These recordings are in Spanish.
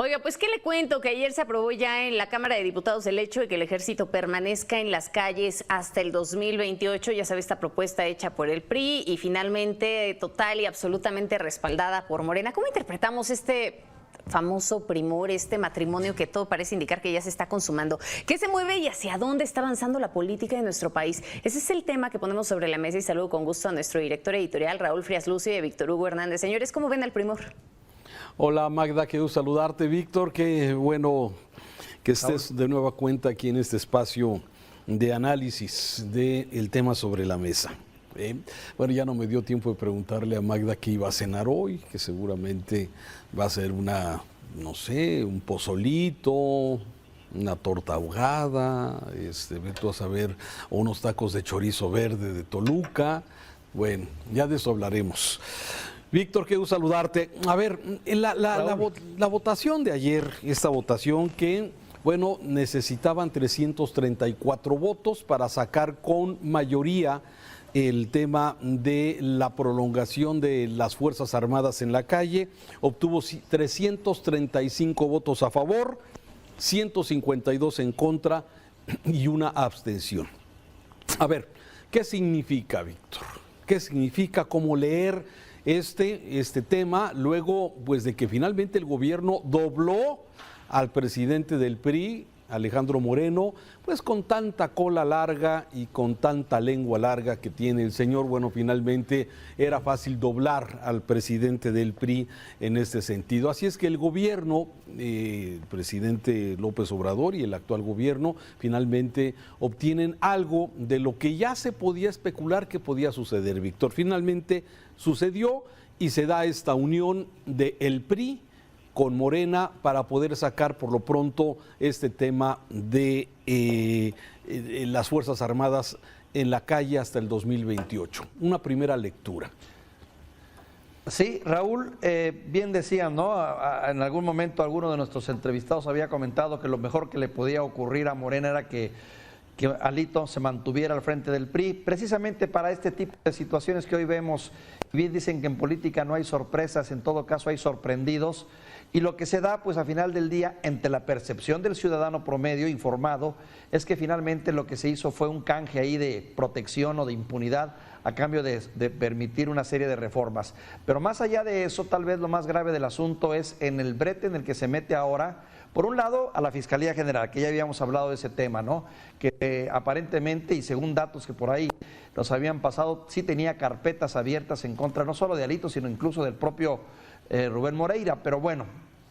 Oiga, pues qué le cuento, que ayer se aprobó ya en la Cámara de Diputados el hecho de que el ejército permanezca en las calles hasta el 2028. Ya sabe, esta propuesta hecha por el PRI y finalmente total y absolutamente respaldada por Morena. ¿Cómo interpretamos este famoso primor, este matrimonio que todo parece indicar que ya se está consumando? ¿Qué se mueve y hacia dónde está avanzando la política de nuestro país? Ese es el tema que ponemos sobre la mesa y saludo con gusto a nuestro director editorial, Raúl Frías Lucio, y a Víctor Hugo Hernández. Señores, ¿cómo ven al primor? Hola Magda, quiero saludarte. Víctor, qué bueno que estés de nueva cuenta aquí en este espacio de análisis del tema sobre la mesa. Bueno, ya no me dio tiempo de preguntarle a Magda qué iba a cenar hoy, que seguramente va a ser no sé, un pozolito, una torta ahogada, ve tú a saber, o unos tacos de chorizo verde de Toluca. Bueno, ya de eso hablaremos. Víctor, quiero saludarte. A ver, la votación de ayer, esta votación que, bueno, necesitaban 334 votos para sacar con mayoría el tema de la prolongación de las Fuerzas Armadas en la calle. Obtuvo 335 votos a favor, 152 en contra y una abstención. A ver, ¿qué significa, Víctor? ¿Qué significa? ¿Cómo leer este tema luego pues de que finalmente el gobierno dobló al presidente del PRI, Alejandro Moreno, pues con tanta cola larga y con tanta lengua larga que tiene el señor? Bueno, finalmente era fácil doblar al presidente del PRI en este sentido. Así es que el gobierno, el presidente López Obrador y el actual gobierno finalmente obtienen algo de lo que ya se podía especular que podía suceder, Víctor. Finalmente sucedió y se da esta unión del PRI con Morena para poder sacar por lo pronto este tema de las Fuerzas Armadas en la calle hasta el 2028. Una primera lectura. Sí, Raúl, bien decían, ¿no? En algún momento alguno de nuestros entrevistados había comentado que lo mejor que le podía ocurrir a Morena era que Alito se mantuviera al frente del PRI, precisamente para este tipo de situaciones que hoy vemos. Bien dicen que en política no hay sorpresas, en todo caso hay sorprendidos. Y lo que se da, pues a final del día, entre la percepción del ciudadano promedio informado, es que finalmente lo que se hizo fue un canje ahí de protección o de impunidad a cambio de permitir una serie de reformas. Pero más allá de eso, tal vez lo más grave del asunto es en el brete en el que se mete ahora, por un lado, a la Fiscalía General, que ya habíamos hablado de ese tema, ¿no? Que aparentemente, y según datos que por ahí nos habían pasado, sí tenía carpetas abiertas en contra, no solo de Alito, sino incluso del propio Rubén Moreira, pero bueno,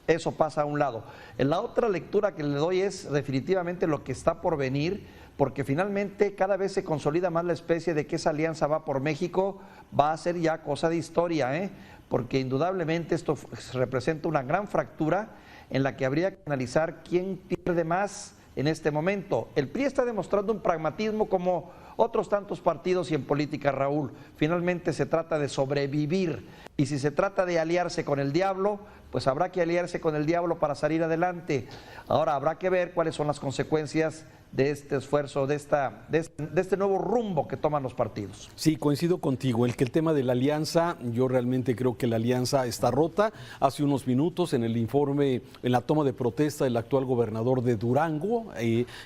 eso pasa a un lado. En la otra lectura que le doy es definitivamente lo que está por venir, porque finalmente cada vez se consolida más la especie de que esa alianza va por México, va a ser ya cosa de historia, porque indudablemente esto representa una gran fractura en la que habría que analizar quién pierde más en este momento. El PRI está demostrando un pragmatismo como otros tantos partidos y en política, Raúl. Finalmente se trata de sobrevivir, y si se trata de aliarse con el diablo, pues habrá que aliarse con el diablo para salir adelante. Ahora habrá que ver cuáles son las consecuencias de este esfuerzo, de este nuevo rumbo que toman los partidos. Sí, coincido contigo, que el tema de la alianza, yo realmente creo que la alianza está rota. Hace unos minutos en el informe, en la toma de protesta del actual gobernador de Durango,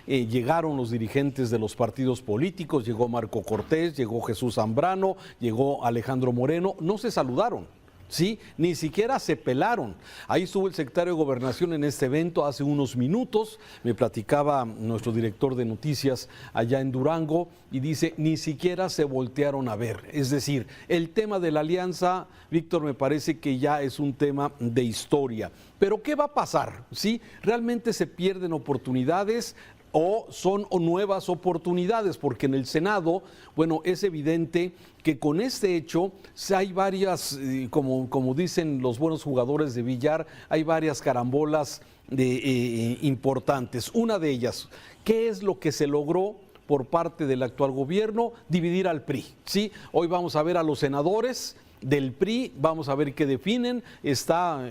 llegaron los dirigentes de los partidos políticos, llegó Marco Cortés, llegó Jesús Zambrano, llegó Alejandro Moreno, no se saludaron. Sí, ni siquiera se pelaron. Ahí estuvo el secretario de Gobernación en este evento hace unos minutos, me platicaba nuestro director de noticias allá en Durango y dice, ni siquiera se voltearon a ver. Es decir, el tema de la alianza, Víctor, me parece que ya es un tema de historia. Pero ¿qué va a pasar? ¿Sí? ¿Realmente se pierden oportunidades o son nuevas oportunidades? Porque en el Senado, bueno, es evidente que con este hecho hay varias, como dicen los buenos jugadores de billar, hay varias carambolas importantes. Una de ellas, ¿qué es lo que se logró por parte del actual gobierno? Dividir al PRI, ¿sí? Hoy vamos a ver a los senadores del PRI, vamos a ver qué definen. Está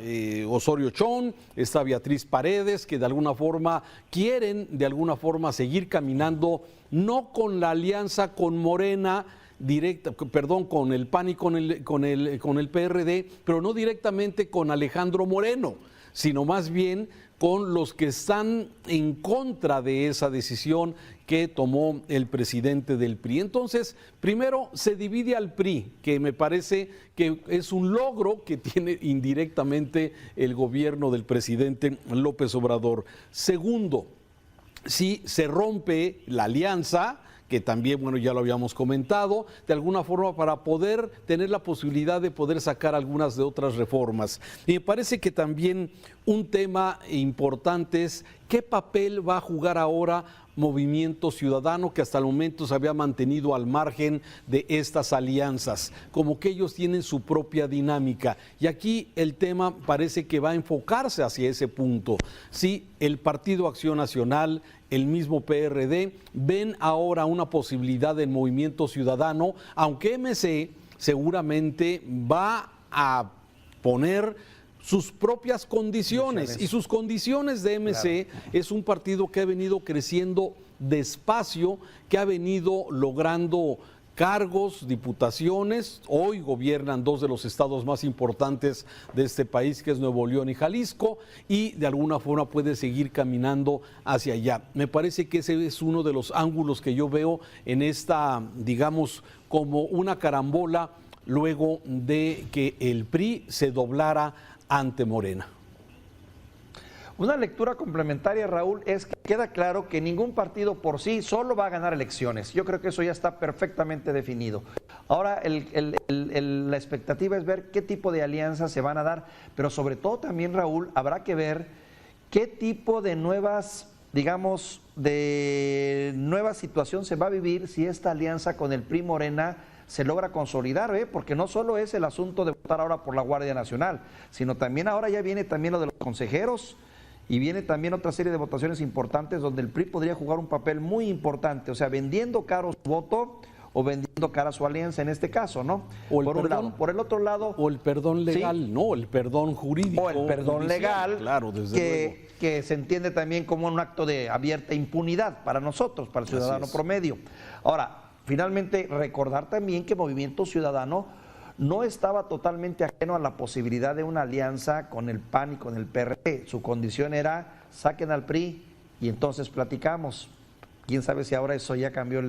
Osorio Chong, está Beatriz Paredes, que de alguna forma quieren seguir caminando, no con la alianza con Morena directa, perdón, con el PAN y con el PRD, pero no directamente con Alejandro Moreno, sino más bien con los que están en contra de esa decisión que tomó el presidente del PRI. Entonces, primero se divide al PRI, que me parece que es un logro que tiene indirectamente el gobierno del presidente López Obrador. Segundo, si se rompe la alianza, que también, bueno, ya lo habíamos comentado, de alguna forma para poder tener la posibilidad de poder sacar algunas de otras reformas. Y me parece que también un tema importante es qué papel va a jugar ahora Movimiento Ciudadano, que hasta el momento se había mantenido al margen de estas alianzas, como que ellos tienen su propia dinámica. Y aquí el tema parece que va a enfocarse hacia ese punto. Sí, el Partido Acción Nacional, el mismo PRD, ven ahora una posibilidad del Movimiento Ciudadano, aunque MC seguramente va a poner sus propias condiciones, y sus condiciones de MC es un partido que ha venido creciendo despacio, que ha venido logrando cargos, diputaciones. Hoy gobiernan dos de los estados más importantes de este país, que es Nuevo León y Jalisco, y de alguna forma puede seguir caminando hacia allá. Me parece que ese es uno de los ángulos que yo veo en esta, digamos, como una carambola luego de que el PRI se doblara ante Morena. Una lectura complementaria, Raúl, es que queda claro que ningún partido por sí solo va a ganar elecciones. Yo creo que eso ya está perfectamente definido. Ahora la expectativa es ver qué tipo de alianzas se van a dar, pero sobre todo también, Raúl, habrá que ver qué tipo de nuevas, digamos, de nueva situación se va a vivir si esta alianza con el PRI Morena se logra consolidar, porque no solo es el asunto de votar ahora por la Guardia Nacional, sino también ahora ya viene también lo de los consejeros y viene también otra serie de votaciones importantes donde el PRI podría jugar un papel muy importante, o sea, vendiendo caro su voto o vendiendo cara su alianza en este caso, ¿no? O el por un perdón, lado. Por el otro lado... O el perdón legal, ¿sí? No, el perdón jurídico. O el perdón legal, claro, desde luego. Que se entiende también como un acto de abierta impunidad para nosotros, para el ciudadano promedio. Ahora, finalmente, recordar también que Movimiento Ciudadano no estaba totalmente ajeno a la posibilidad de una alianza con el PAN y con el PRD. Su condición era, saquen al PRI y entonces platicamos. Quién sabe si ahora eso ya cambie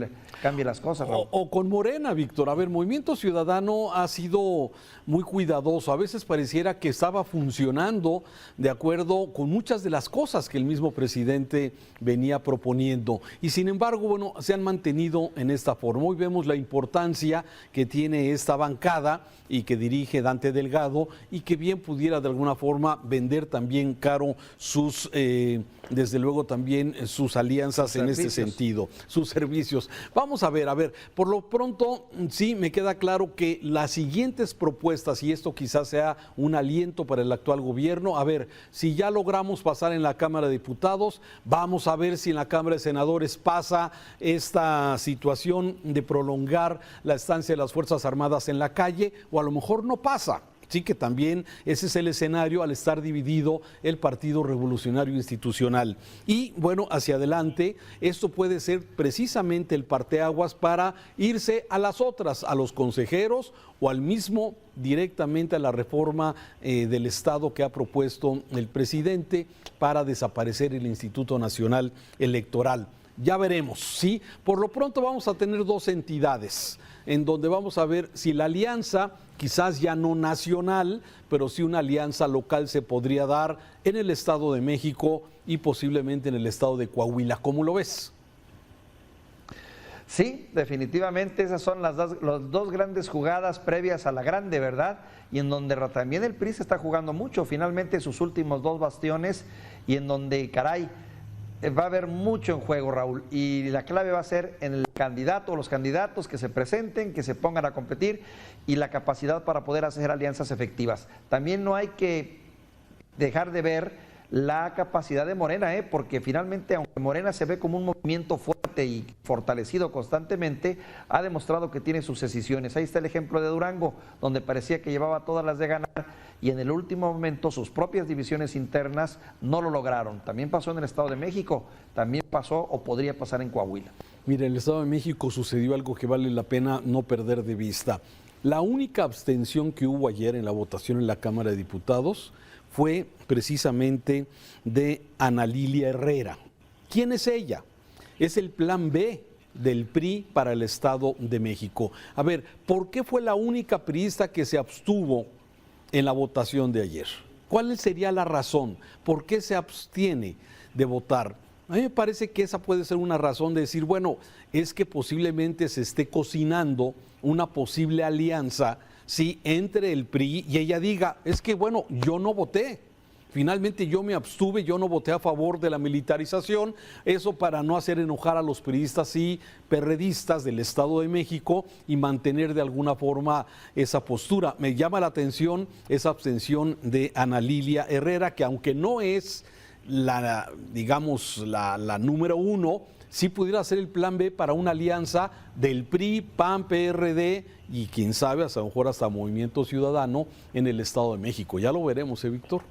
las cosas, Raúl. O con Morena, Víctor. A ver, Movimiento Ciudadano ha sido muy cuidadoso. A veces pareciera que estaba funcionando de acuerdo con muchas de las cosas que el mismo presidente venía proponiendo. Y sin embargo, bueno, se han mantenido en esta forma. Hoy vemos la importancia que tiene esta bancada y que dirige Dante Delgado, y que bien pudiera de alguna forma vender también caro sus, desde luego también sus alianzas en este sentido, sus servicios. Vamos a ver, por lo pronto sí me queda claro que las siguientes propuestas, y esto quizás sea un aliento para el actual gobierno, a ver, si ya logramos pasar en la Cámara de Diputados, vamos a ver si en la Cámara de Senadores pasa esta situación de prolongar la estancia de las Fuerzas Armadas en la calle, o a lo mejor no pasa. Sí, que también ese es el escenario al estar dividido el Partido Revolucionario Institucional. Y bueno, hacia adelante, esto puede ser precisamente el parteaguas para irse a las otras, a los consejeros o al mismo directamente a la reforma del Estado que ha propuesto el presidente para desaparecer el Instituto Nacional Electoral. Ya veremos, ¿sí? Por lo pronto vamos a tener dos entidades en donde vamos a ver si la alianza, quizás ya no nacional, pero sí una alianza local se podría dar en el Estado de México y posiblemente en el Estado de Coahuila. ¿Cómo lo ves? Sí, definitivamente esas son las dos grandes jugadas previas a la grande, ¿verdad? Y en donde también el PRI se está jugando mucho, finalmente sus últimos dos bastiones, y en donde, caray, va a haber mucho en juego, Raúl, y la clave va a ser en el candidato o los candidatos que se presenten, que se pongan a competir, y la capacidad para poder hacer alianzas efectivas. También no hay que dejar de ver la capacidad de Morena, porque finalmente, aunque Morena se ve como un movimiento fuerte y fortalecido constantemente, ha demostrado que tiene sus decisiones. Ahí está el ejemplo de Durango, donde parecía que llevaba todas las de ganar, y en el último momento sus propias divisiones internas no lo lograron. También pasó en el Estado de México, también pasó o podría pasar en Coahuila. Mira, en el Estado de México sucedió algo que vale la pena no perder de vista. La única abstención que hubo ayer en la votación en la Cámara de Diputados fue precisamente de Ana Lilia Herrera. ¿Quién es ella? Es el plan B del PRI para el Estado de México. A ver, ¿por qué fue la única priista que se abstuvo en la votación de ayer? ¿Cuál sería la razón? ¿Por qué se abstiene de votar? A mí me parece que esa puede ser una razón de decir, bueno, es que posiblemente se esté cocinando una posible alianza, sí, entre el PRI y ella diga, es que bueno, yo no voté. Finalmente yo me abstuve, yo no voté a favor de la militarización, eso para no hacer enojar a los priistas y perredistas del Estado de México y mantener de alguna forma esa postura. Me llama la atención esa abstención de Ana Lilia Herrera, que aunque no es la, digamos, la número uno, sí pudiera ser el plan B para una alianza del PRI, PAN, PRD y quién sabe, hasta a lo mejor hasta Movimiento Ciudadano en el Estado de México. Ya lo veremos, Víctor.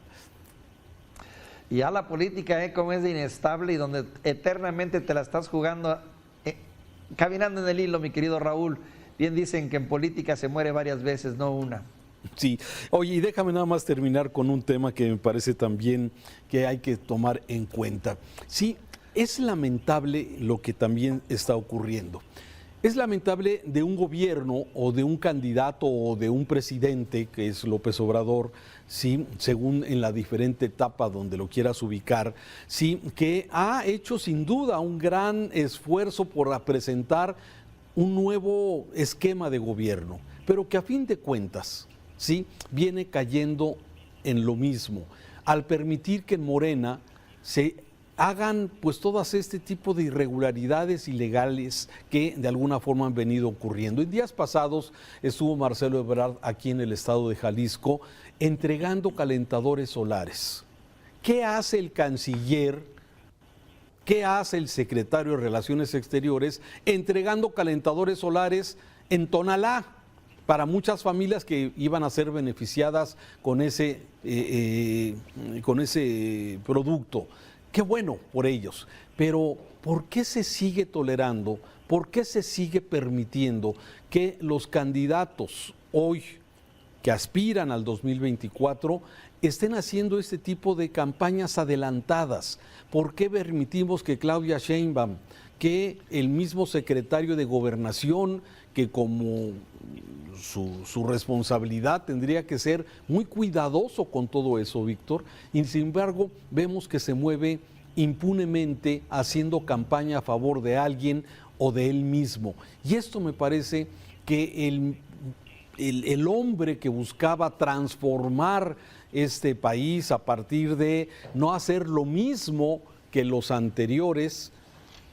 Y ya la política, como es de inestable y donde eternamente te la estás jugando, caminando en el hilo, mi querido Raúl. Bien dicen que en política se muere varias veces, no una. Sí, oye, y déjame nada más terminar con un tema que me parece también que hay que tomar en cuenta. Sí, es lamentable lo que también está ocurriendo. Es lamentable de un gobierno o de un candidato o de un presidente, que es López Obrador, sí, según en la diferente etapa donde lo quieras ubicar, sí, que ha hecho sin duda un gran esfuerzo por presentar un nuevo esquema de gobierno, pero que a fin de cuentas, sí, viene cayendo en lo mismo, al permitir que en Morena se hagan pues todas este tipo de irregularidades ilegales que de alguna forma han venido ocurriendo. En días pasados estuvo Marcelo Ebrard aquí en el estado de Jalisco entregando calentadores solares. ¿Qué hace el canciller? ¿Qué hace el secretario de Relaciones Exteriores entregando calentadores solares en Tonalá para muchas familias que iban a ser beneficiadas con ese producto? Qué bueno por ellos, pero ¿por qué se sigue tolerando? ¿Por qué se sigue permitiendo que los candidatos hoy que aspiran al 2024 estén haciendo este tipo de campañas adelantadas? ¿Por qué permitimos que Claudia Sheinbaum, que el mismo secretario de Gobernación, que como su responsabilidad tendría que ser muy cuidadoso con todo eso, Víctor, y sin embargo vemos que se mueve impunemente haciendo campaña a favor de alguien o de él mismo? Y esto me parece que el hombre que buscaba transformar este país a partir de no hacer lo mismo que los anteriores,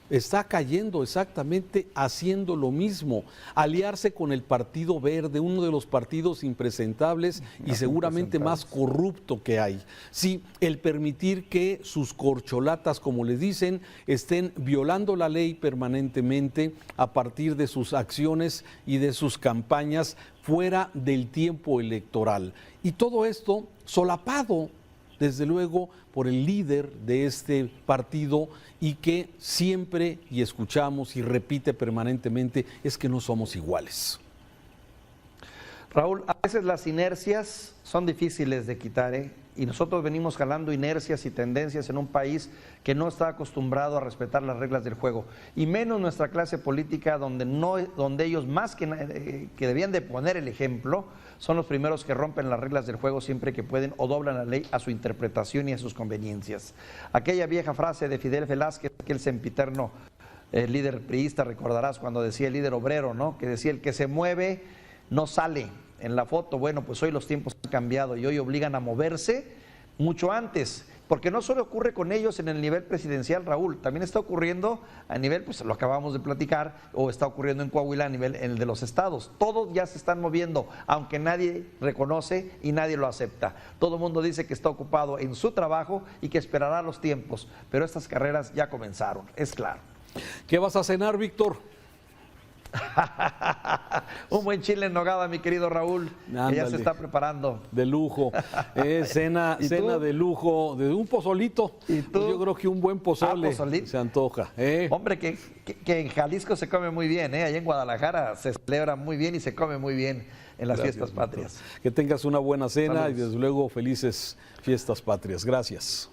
está cayendo exactamente haciendo lo mismo, aliarse con el Partido Verde, uno de los partidos impresentables y seguramente más corrupto que hay. Sí, el permitir que sus corcholatas, como les dicen, estén violando la ley permanentemente a partir de sus acciones y de sus campañas fuera del tiempo electoral. Y todo esto solapado, desde luego, por el líder de este partido y que siempre y escuchamos y repite permanentemente es que no somos iguales. Raúl, a veces las inercias son difíciles de quitar, y nosotros venimos jalando inercias y tendencias en un país que no está acostumbrado a respetar las reglas del juego, y menos nuestra clase política donde ellos más que debían de poner el ejemplo, son los primeros que rompen las reglas del juego siempre que pueden o doblan la ley a su interpretación y a sus conveniencias. Aquella vieja frase de Fidel Velázquez, aquel sempiterno líder priista, recordarás cuando decía el líder obrero, ¿no? Que decía: el que se mueve no sale en la foto. Bueno, pues hoy los tiempos han cambiado y hoy obligan a moverse mucho antes, porque no solo ocurre con ellos en el nivel presidencial, Raúl, también está ocurriendo a nivel, pues lo acabamos de platicar, o está ocurriendo en Coahuila a nivel en el de los estados. Todos ya se están moviendo, aunque nadie reconoce y nadie lo acepta. Todo el mundo dice que está ocupado en su trabajo y que esperará los tiempos, pero estas carreras ya comenzaron, es claro. ¿Qué vas a cenar, Víctor? Un buen chile en nogada, mi querido Raúl, que ya Ándale. se está preparando. De lujo. Cena ¿Y tú? de lujo, de un pozolito. ¿Y tú? Pues yo creo que un buen pozole pozolito. se antoja. Hombre, que en Jalisco se come muy bien, allá en Guadalajara se celebra muy bien y se come muy bien en las Gracias, fiestas doctor. patrias. Que tengas una buena cena Saludos. y desde luego felices fiestas patrias. Gracias.